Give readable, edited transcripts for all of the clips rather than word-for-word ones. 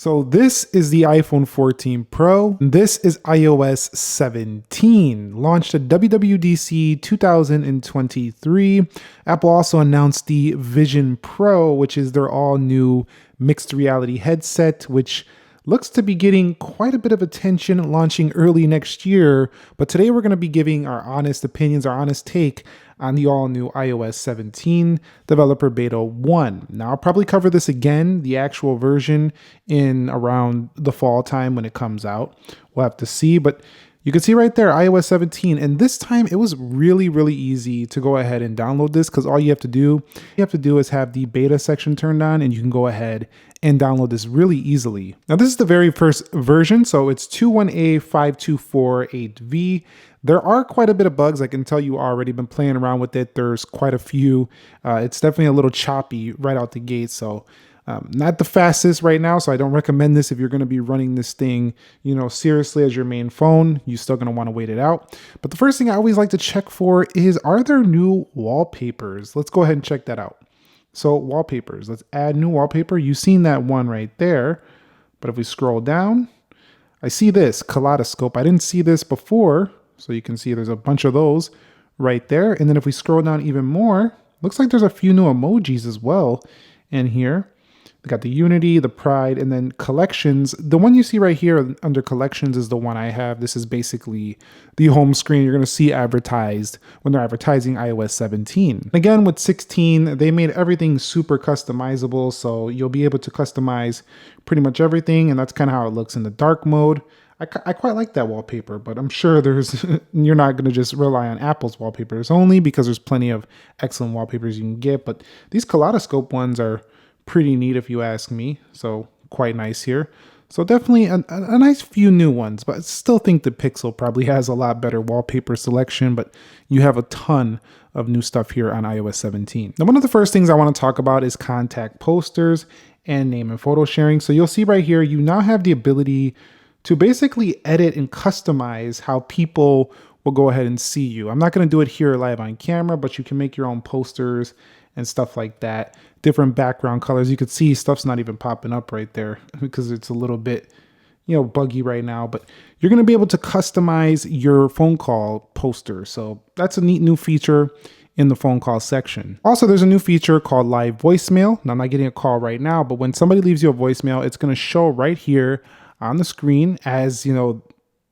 So this is the iPhone 14 Pro. This is iOS 17, launched at WWDC 2023. Apple also announced the Vision Pro, which is their all new mixed reality headset, which looks to be getting quite a bit of attention, launching early next year. But today we're going to be giving our honest opinions, our honest take on the all-new iOS 17 Developer Beta 1. Now, I'll probably cover this again, the actual version, in around the fall time when it comes out. We'll have to see, but you can see right there, iOS 17, and this time it was really easy to go ahead and download this because all you have to do is have the beta section turned on and you can go ahead and download this really easily. Now, this is the very first version, so it's 21A5248V. There are quite a bit of bugs. I can tell you already been playing around with it. There's quite a few. It's definitely a little choppy right out the gate, so not the fastest right now, so I don't recommend this if you're going to be running this thing, seriously as your main phone. You're still going to want to wait it out. But the first thing I always like to check for is, are there new wallpapers? Let's go ahead and check that out. So wallpapers, let's add new wallpaper. You've seen that one right there. But if we scroll down, I see this kaleidoscope. I didn't see this before. So you can see there's a bunch of those right there. And then if we scroll down even more, looks like there's a few new emojis as well in here. They got the Unity, the Pride, and then collections. The one you see right here under collections is the one I have. This is basically the home screen you're going to see advertised when they're advertising iOS 17. Again, with 16, they made everything super customizable. So you'll be able to customize pretty much everything. And that's kind of how it looks in the dark mode. I quite like that wallpaper, but I'm sure you're not going to just rely on Apple's wallpapers only, because there's plenty of excellent wallpapers you can get. But these kaleidoscope ones are pretty neat if you ask me. So quite nice here. So definitely a nice few new ones, but I still think the Pixel probably has a lot better wallpaper selection, but you have a ton of new stuff here on iOS 17. Now, one of the first things I want to talk about is contact posters and name and photo sharing. So you'll see right here, you now have the ability to basically edit and customize how people will go ahead and see you. I'm not going to do it here live on camera, but you can make your own posters and stuff like that. Different background colors. You could see stuff's not even popping up right there because it's a little bit, buggy right now, but you're going to be able to customize your phone call poster. So that's a neat new feature in the phone call section. Also, there's a new feature called live voicemail. Now, I'm not getting a call right now, but when somebody leaves you a voicemail, it's going to show right here on the screen as,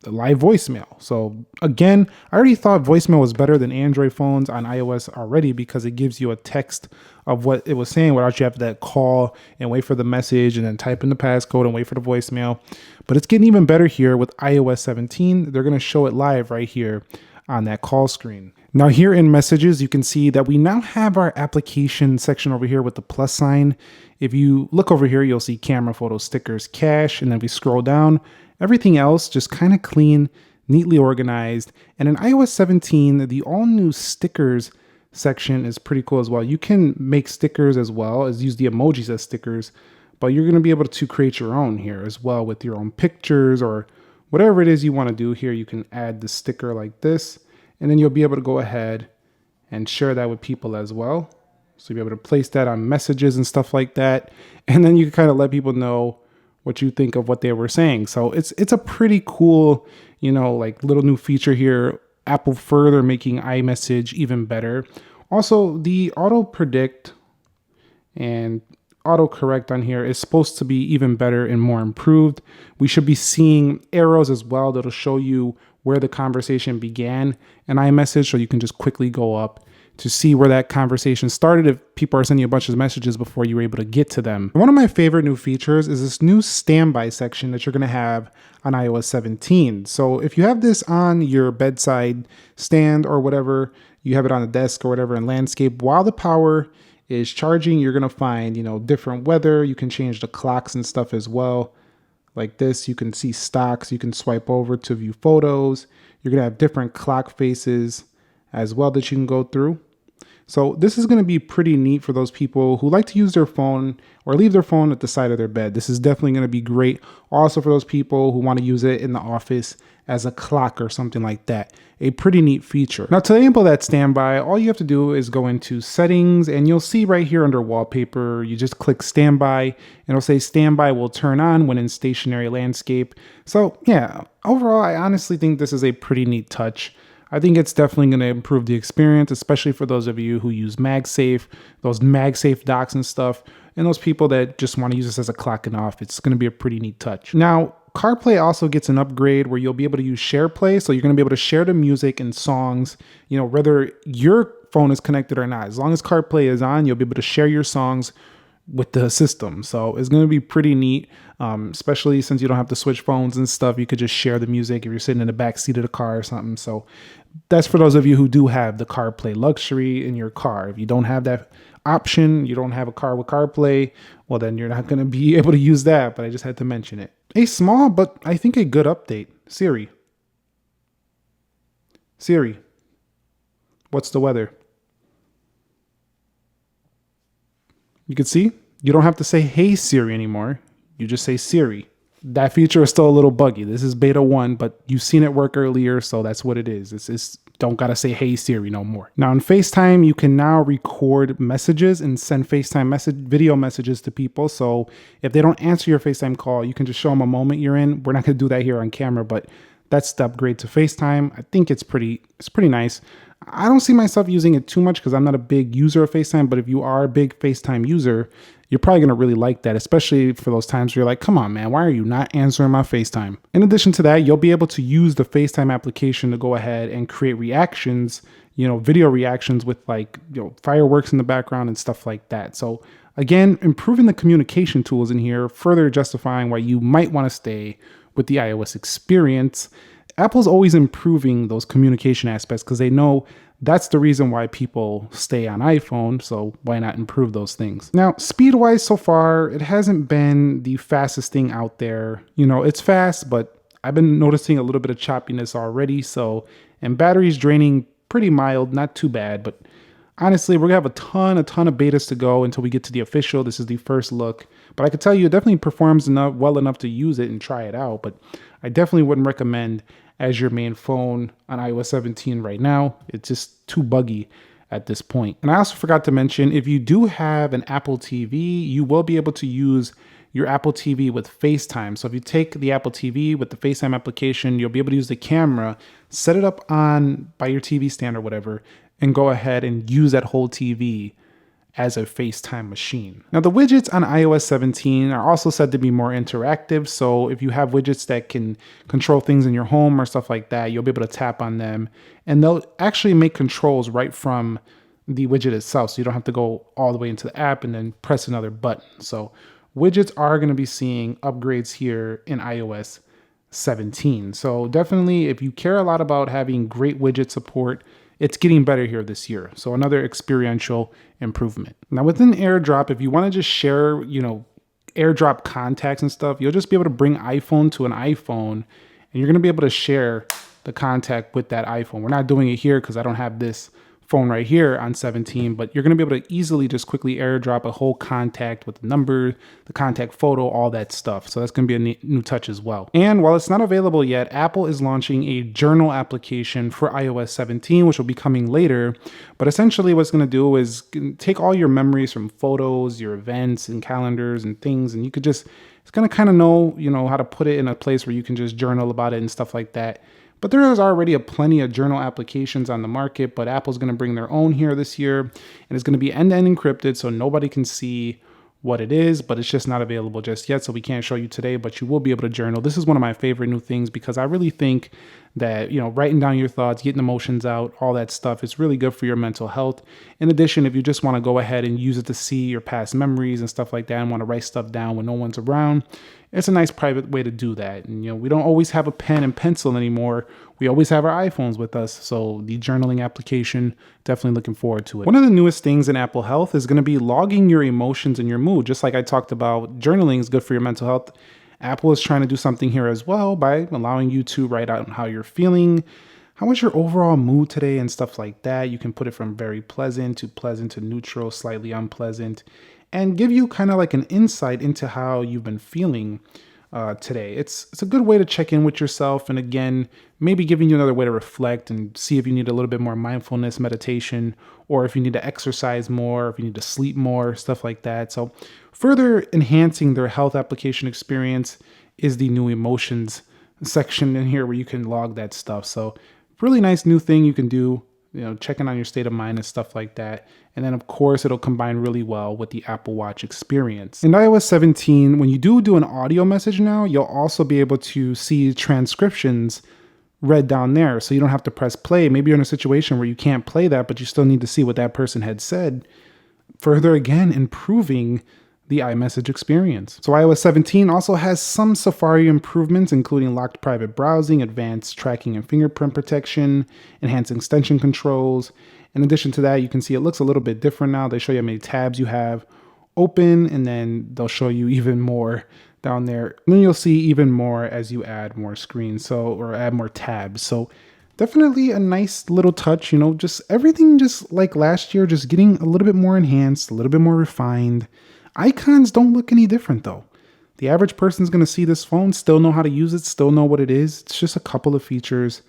the live voicemail. So again, I already thought voicemail was better than Android phones on iOS already, because it gives you a text of what it was saying without you have to call and wait for the message and then type in the passcode and wait for the voicemail. But it's getting even better here with iOS 17. They're going to show it live right here on that call screen. Now, here in messages, you can see that we now have our application section over here with the plus sign. If you look over here, you'll see camera, photo, stickers, cache, and then we scroll down. Everything else just kind of clean, neatly organized. And in iOS 17, the all new stickers section is pretty cool as well. You can make stickers as well as use the emojis as stickers, but you're going to be able to create your own here as well with your own pictures or whatever it is you want to do here. You can add the sticker like this, and then you'll be able to go ahead and share that with people as well. So you'll be able to place that on messages and stuff like that. And then you can kind of let people know what you think of what they were saying. So it's a pretty cool, little new feature here. Apple further making iMessage even better. Also, the auto predict and autocorrect on here is supposed to be even better and more improved. We should be seeing arrows as well that'll show you where the conversation began in iMessage, so you can just quickly go up to see where that conversation started if people are sending you a bunch of messages before you were able to get to them. One of my favorite new features is this new standby section that you're going to have on iOS 17. So if you have this on your bedside stand or whatever, you have it on the desk or whatever in landscape, while the power is charging, you're going to find, different weather. You can change the clocks and stuff as well. Like this, you can see stocks. You can swipe over to view photos. You're going to have different clock faces as well that you can go through. So this is going to be pretty neat for those people who like to use their phone or leave their phone at the side of their bed. This is definitely going to be great. Also for those people who want to use it in the office as a clock or something like that. A pretty neat feature. Now to enable that standby, all you have to do is go into settings and you'll see right here under wallpaper, you just click standby and it'll say standby will turn on when in stationary landscape. So yeah, overall, I honestly think this is a pretty neat touch. I think it's definitely going to improve the experience, especially for those of you who use MagSafe, those MagSafe docks and stuff, and those people that just want to use this as a clock and off. It's going to be a pretty neat touch. Now, CarPlay also gets an upgrade where you'll be able to use SharePlay, so you're going to be able to share the music and songs, whether your phone is connected or not. As long as CarPlay is on, you'll be able to share your songs with the system. So it's going to be pretty neat, especially since you don't have to switch phones and stuff. You could just share the music if you're sitting in the back seat of the car or something. So that's for those of you who do have the CarPlay luxury in your car. If you don't have that option, you don't have a car with CarPlay, well, then you're not going to be able to use that, but I just had to mention it. A small, but I think a good update. Siri, what's the weather? You can see you don't have to say, hey Siri anymore. You just say Siri. That feature is still a little buggy. This is beta 1, but you've seen it work earlier, so that's what it is. It's don't gotta say hey Siri no more. Now in FaceTime, you can now record messages and send FaceTime video messages to people. So if they don't answer your FaceTime call, you can just show them a moment you're in. We're not gonna do that here on camera, but that's the upgrade to FaceTime. I think it's pretty nice. I don't see myself using it too much because I'm not a big user of FaceTime, but if you are a big FaceTime user, you're probably going to really like that, especially for those times where you're like, come on, man, why are you not answering my FaceTime? In addition to that, you'll be able to use the FaceTime application to go ahead and create reactions, video reactions with fireworks in the background and stuff like that. So again, improving the communication tools in here, further justifying why you might want to stay with the iOS experience. Apple's always improving those communication aspects because they know that's the reason why people stay on iPhone, so why not improve those things? Now, speed-wise so far, it hasn't been the fastest thing out there. It's fast, but I've been noticing a little bit of choppiness already, and battery's draining pretty mild, not too bad, but honestly, we're gonna have a ton of betas to go until we get to the official. This is the first look, but I could tell you it definitely performs well enough to use it and try it out, but I definitely wouldn't recommend as your main phone on iOS 17 right now. It's just too buggy at this point. And I also forgot to mention, if you do have an Apple TV, you will be able to use your Apple TV with FaceTime. So if you take the Apple TV with the FaceTime application, you'll be able to use the camera, set it up by your TV stand or whatever, and go ahead and use that whole TV as a FaceTime machine. Now the widgets on iOS 17 are also said to be more interactive. So if you have widgets that can control things in your home or stuff like that, you'll be able to tap on them and they'll actually make controls right from the widget itself. So you don't have to go all the way into the app and then press another button. So widgets are going to be seeing upgrades here in iOS 17. So definitely if you care a lot about having great widget support, it's getting better here this year. So another experiential improvement. Now within AirDrop, if you want to just share, AirDrop contacts and stuff, you'll just be able to bring iPhone to an iPhone and you're going to be able to share the contact with that iPhone. We're not doing it here because I don't have this phone right here on 17, but you're going to be able to easily just quickly AirDrop a whole contact with the number, the contact photo, all that stuff. So that's going to be a new touch as well. And while it's not available yet, Apple is launching a journal application for iOS 17, which will be coming later. But essentially what it's going to do is take all your memories from photos, your events and calendars and things, and you could just, it's going to kind of know, how to put it in a place where you can just journal about it and stuff like that. But there is already plenty of journal applications on the market, but Apple's going to bring their own here this year, and it's going to be end-to-end encrypted, so nobody can see what it is, but it's just not available just yet, so we can't show you today, but you will be able to journal. This is one of my favorite new things because I really think that, writing down your thoughts, getting emotions out, all that stuff is really good for your mental health. In addition, if you just want to go ahead and use it to see your past memories and stuff like that and want to write stuff down when no one's around, it's a nice private way to do that. And, we don't always have a pen and pencil anymore. We always have our iPhones with us. So the journaling application, definitely looking forward to it. One of the newest things in Apple Health is going to be logging your emotions and your mood. Just like I talked about, journaling is good for your mental health. Apple is trying to do something here as well by allowing you to write out how you're feeling, how was your overall mood today and stuff like that. You can put it from very pleasant to neutral, slightly unpleasant, and give you kind of like an insight into how you've been feeling today. It's a good way to check in with yourself, and again, maybe giving you another way to reflect and see if you need a little bit more mindfulness meditation, or if you need to exercise more, if you need to sleep more, stuff like that. So further enhancing their health application experience is the new emotions section in here where you can log that stuff. So really nice new thing you can do, checking on your state of mind and stuff like that. And then of course it'll combine really well with the Apple Watch experience. In iOS 17, when you do an audio message now, you'll also be able to see transcriptions read down there. So you don't have to press play. Maybe you're in a situation where you can't play that, but you still need to see what that person had said. Further again, improving the iMessage experience. So iOS 17 also has some Safari improvements, including locked private browsing, advanced tracking and fingerprint protection, enhanced extension controls. In addition to that, you can see it looks a little bit different now. They show you how many tabs you have open, and then they'll show you even more down there. And then you'll see even more as you add more screens, or add more tabs. So definitely a nice little touch, just everything just like last year, just getting a little bit more enhanced, a little bit more refined. Icons don't look any different though. The average person's going to see this phone, still know how to use it, still know what it is. It's just a couple of features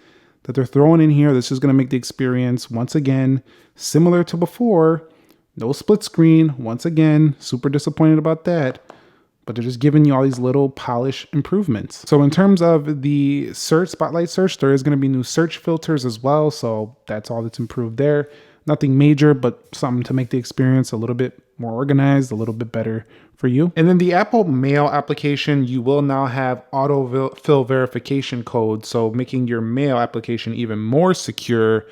that they're throwing in here. This is going to make the experience, once again, similar to before. No split screen. Once again, super disappointed about that. But they're just giving you all these little polish improvements. So in terms of the search, Spotlight search, there is going to be new search filters as well. So that's all that's improved there. Nothing major, but something to make the experience a little bit more organized, a little bit better for you. And then the Apple Mail application, you will now have autofill verification code, so making your mail application even more secure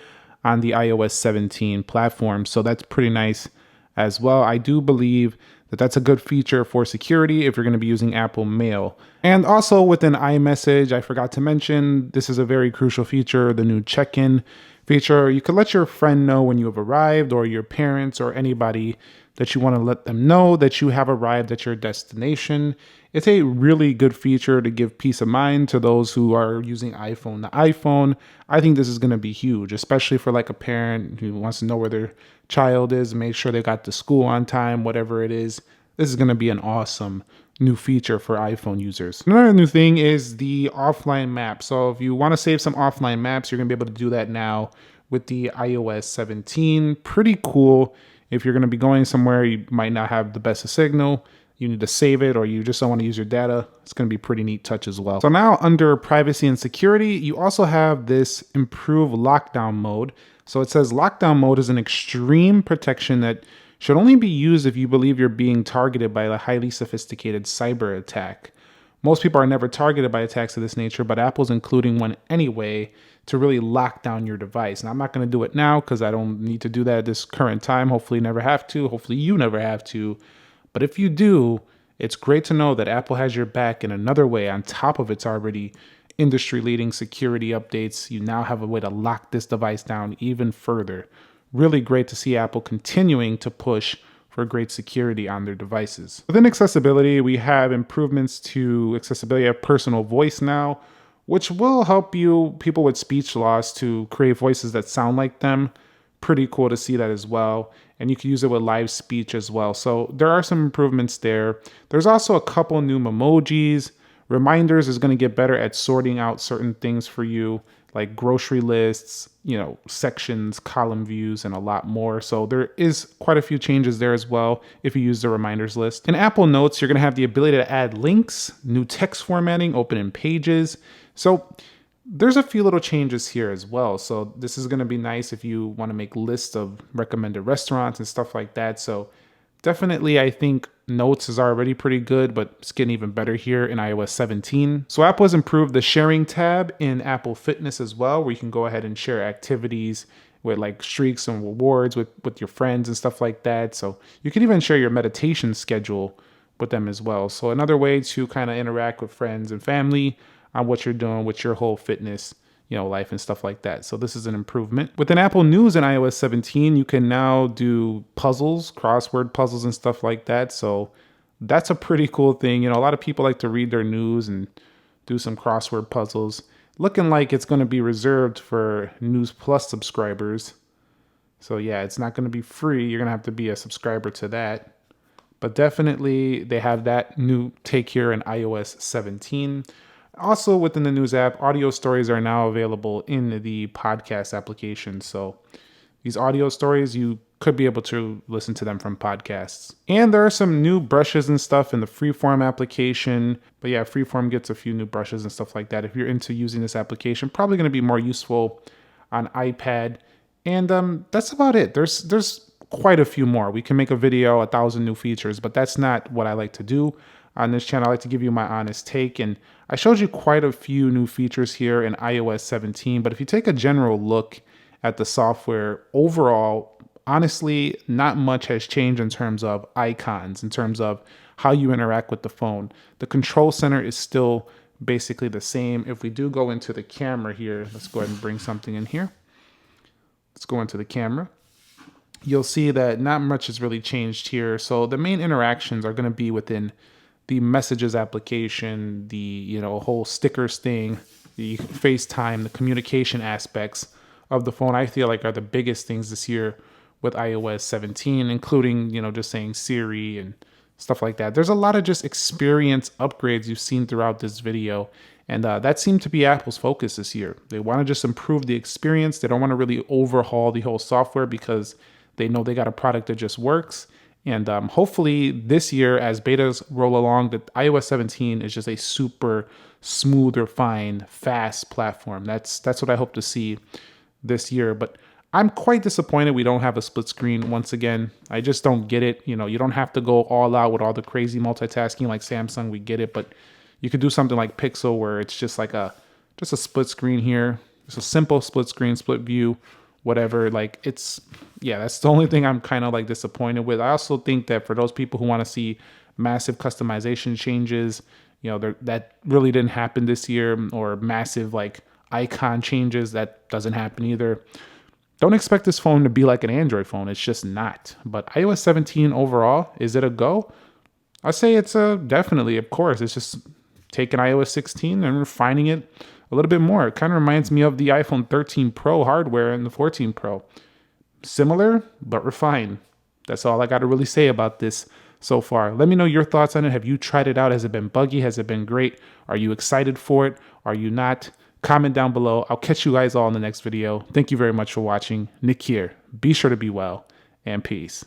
on the iOS 17 platform. So that's pretty nice as well. I do believe that that's a good feature for security if you're going to be using Apple Mail. And also within iMessage, I forgot to mention, this is a very crucial feature, the new check-in feature. You can let your friend know when you have arrived, or your parents, or anybody that you want to let them know that you have arrived at your destination. It's a really good feature to give peace of mind to those who are using iPhone to iPhone. I think this is going to be huge, especially for like a parent who wants to know where their child is, make sure they got to school on time, whatever it is. This is going to be an awesome new feature for iPhone users. Another new thing is the offline map. So if you want to save some offline maps, you're going to be able to do that now with the iOS 17. Pretty cool. If you're going to be going somewhere, you might not have the best of signal, you need to save it, or you just don't want to use your data, it's going to be a pretty neat touch as well. So now under privacy and security, you also have this improved lockdown mode. So it says lockdown mode is an extreme protection that should only be used if you believe you're being targeted by a highly sophisticated cyber attack. Most people are never targeted by attacks of this nature, but Apple's including one anyway to really lock down your device. And I'm not going to do it now because I don't need to do that at this current time. Hopefully never have to. Hopefully you never have to. But if you do, it's great to know that Apple has your back in another way on top of its already industry-leading security updates. You now have a way to lock this device down even further. Really great to see Apple continuing to push for great security on their devices. Within accessibility, we have improvements to accessibility of personal voice now, which will help people with speech loss, to create voices that sound like them. Pretty cool to see that as well. And you can use it with live speech as well. So there are some improvements there. There's also a couple new emojis. Reminders is going to get better at sorting out certain things for you, like grocery lists, sections, column views, and a lot more. So there is quite a few changes there as well if you use the reminders list. In Apple Notes, you're going to have the ability to add links, new text formatting, open in Pages. So there's a few little changes here as well. So this is going to be nice if you want to make lists of recommended restaurants and stuff like that. So definitely, I think Notes is already pretty good, but it's getting even better here in iOS 17. So Apple has improved the sharing tab in Apple Fitness as well, where you can go ahead and share activities with like streaks and rewards with your friends and stuff like that. So you can even share your meditation schedule with them as well. So another way to kind of interact with friends and family on what you're doing with your whole fitness life and stuff like that. So this is an improvement. Within Apple News in iOS 17, you can now do puzzles, crossword puzzles and stuff like that. So that's a pretty cool thing. A lot of people like to read their news and do some crossword puzzles. looking like it's going to be reserved for News Plus subscribers. So yeah, it's not going to be free. You're going to have to be a subscriber to that. But definitely they have that new take here in iOS 17. Also within the news app, audio stories are now available in the podcast application. So these audio stories, you could be able to listen to them from podcasts. And there are some new brushes and stuff in the Freeform application. But yeah, Freeform gets a few new brushes and stuff like that. If you're into using this application, probably going to be more useful on iPad. And that's about it. There's quite a few more. We can make a video, 1,000 new features, but that's not what I like to do on this channel. I like to give you my honest take. And I showed you quite a few new features here in iOS 17. But if you take a general look at the software overall, honestly, not much has changed in terms of icons, in terms of how you interact with the phone. The control center is still basically the same. If we do go into the camera here, let's go ahead and bring something in here. Let's go into the camera. You'll see that not much has really changed here. So the main interactions are going to be within the messages application, the whole stickers thing, the FaceTime, the communication aspects of the phone. I feel like are the biggest things this year with iOS 17, including just saying Siri and stuff like that. There's a lot of just experience upgrades you've seen throughout this video. And that seemed to be Apple's focus this year. They want to just improve the experience. They don't want to really overhaul the whole software because they know they got a product that just works. And hopefully this year, as betas roll along, that iOS 17 is just a super smooth, refined, fast platform. That's what I hope to see this year. But I'm quite disappointed we don't have a split screen once again. I just don't get it. You don't have to go all out with all the crazy multitasking like Samsung. We get it, but you could do something like Pixel where it's just like a split screen here. It's a simple split screen, split view, whatever. Like that's the only thing I'm kind of like disappointed with. I also think that for those people who want to see massive customization changes, that really didn't happen this year, or massive like icon changes, that doesn't happen either. Don't expect this phone to be like an Android phone. It's just not. But iOS 17 overall, is it a go? I say it's a definitely, of course. It's just taking iOS 16 and refining it a little bit more. It kind of reminds me of the iPhone 13 Pro hardware and the 14 Pro. Similar, but refined. That's all I got to really say about this so far. Let me know your thoughts on it. Have you tried it out? Has it been buggy? Has it been great? Are you excited for it? Are you not? Comment down below. I'll catch you guys all in the next video. Thank you very much for watching. Nick here. Be sure to be well, and peace.